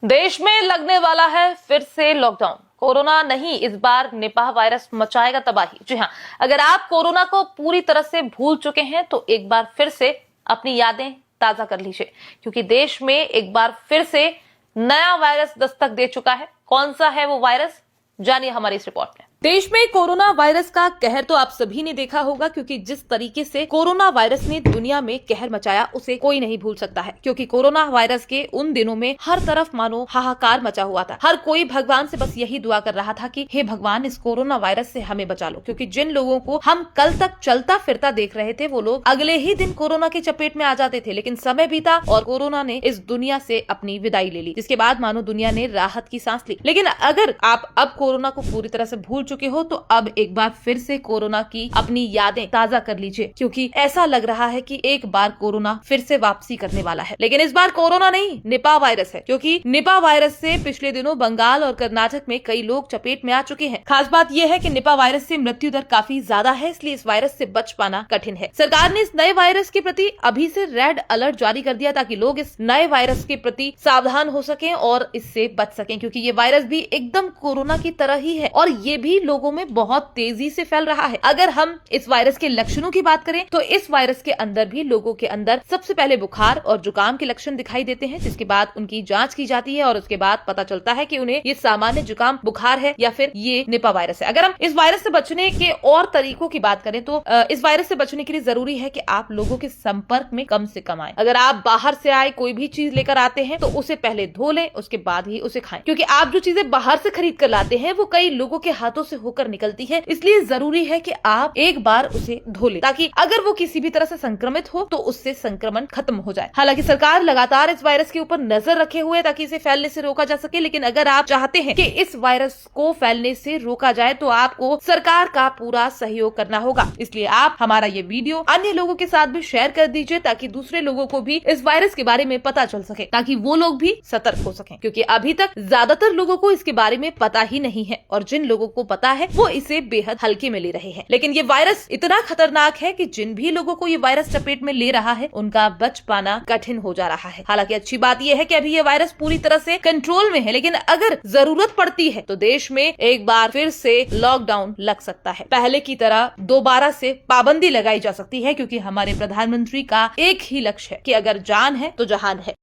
देश में लगने वाला है फिर से लॉकडाउन। कोरोना नहीं, इस बार निपाह वायरस मचाएगा तबाही। जी हाँ, अगर आप कोरोना को पूरी तरह से भूल चुके हैं तो एक बार फिर से अपनी यादें ताजा कर लीजिए, क्योंकि देश में एक बार फिर से नया वायरस दस्तक दे चुका है। कौन सा है वो वायरस, जानिए हमारी इस रिपोर्ट में। देश में कोरोना वायरस का कहर तो आप सभी ने देखा होगा, क्योंकि जिस तरीके से कोरोना वायरस ने दुनिया में कहर मचाया उसे कोई नहीं भूल सकता है। क्योंकि कोरोना वायरस के उन दिनों में हर तरफ मानो हाहाकार मचा हुआ था। हर कोई भगवान से बस यही दुआ कर रहा था कि हे भगवान, इस कोरोना वायरस से हमें बचा लो। क्योंकि जिन लोगों को हम कल तक चलता फिरता देख रहे थे वो लोग अगले ही दिन कोरोना की चपेट में आ जाते थे। लेकिन समय बीता और कोरोना ने इस दुनिया से अपनी विदाई ले ली, जिसके बाद मानो दुनिया ने राहत की सांस ली। लेकिन अगर आप अब कोरोना को पूरी तरह से भूल चुके हो तो अब एक बार फिर से कोरोना की अपनी यादें ताजा कर लीजिए, क्योंकि ऐसा लग रहा है कि एक बार कोरोना फिर से वापसी करने वाला है। लेकिन इस बार कोरोना नहीं, निपाह वायरस है। क्योंकि निपाह वायरस से पिछले दिनों बंगाल और कर्नाटक में कई लोग चपेट में आ चुके हैं। खास बात यह है कि निपाह वायरस से मृत्यु दर काफी ज्यादा है, इसलिए इस वायरस से बच पाना कठिन है। सरकार ने इस नए वायरस के प्रति अभी से रेड अलर्ट जारी कर दिया, ताकि लोग इस नए वायरस के प्रति सावधान हो सकें और इससे बच सकें। क्योंकि ये वायरस भी एकदम कोरोना की तरह ही है और ये भी लोगों में बहुत तेजी से फैल रहा है। अगर हम इस वायरस के लक्षणों की बात करें तो इस वायरस के अंदर भी लोगों के अंदर सबसे पहले बुखार और जुकाम के लक्षण दिखाई देते हैं, जिसके बाद उनकी जांच की जाती है और उसके बाद पता चलता है कि उन्हें ये सामान्य जुकाम बुखार है या फिर ये निपाह वायरस है। अगर हम इस वायरस से बचने के और तरीकों की बात करें तो इस वायरस से बचने के लिए जरूरी है कि आप लोगों के संपर्क में कम से कम आए। अगर आप बाहर से आए कोई भी चीज लेकर आते हैं तो उसे पहले धो लें, उसके बाद ही उसे खाएं। क्योंकि आप जो चीजें बाहर से खरीद कर लाते हैं वो कई लोगों के हाथों से होकर निकलती है, इसलिए जरूरी है कि आप एक बार उसे धो लें, ताकि अगर वो किसी भी तरह से संक्रमित हो तो उससे संक्रमण खत्म हो जाए। हालांकि सरकार लगातार इस वायरस के ऊपर नजर रखे हुए ताकि इसे फैलने से रोका जा सके। लेकिन अगर आप चाहते हैं कि इस वायरस को फैलने से रोका जाए तो आपको सरकार का पूरा सहयोग करना होगा। इसलिए आप हमारा ये वीडियो अन्य लोगों के साथ भी शेयर कर दीजिए, ताकि दूसरे लोगों को भी इस वायरस के बारे में पता चल सके, ताकि वो लोग भी सतर्क हो सकें। क्योंकि अभी तक ज्यादातर लोगों को इसके बारे में पता ही नहीं है और जिन लोगों को पता है वो इसे बेहद हल्के में ले रहे हैं। लेकिन ये वायरस इतना खतरनाक है कि जिन भी लोगों को ये वायरस चपेट में ले रहा है उनका बच पाना कठिन हो जा रहा है। हालांकि अच्छी बात यह है कि अभी ये वायरस पूरी तरह से कंट्रोल में है, लेकिन अगर जरूरत पड़ती है तो देश में एक बार फिर से लॉकडाउन लग सकता है। पहले की तरह दोबारा से पाबंदी लगाई जा सकती है, क्योंकि हमारे प्रधानमंत्री का एक ही लक्ष्य है कि अगर जान है तो जहान है।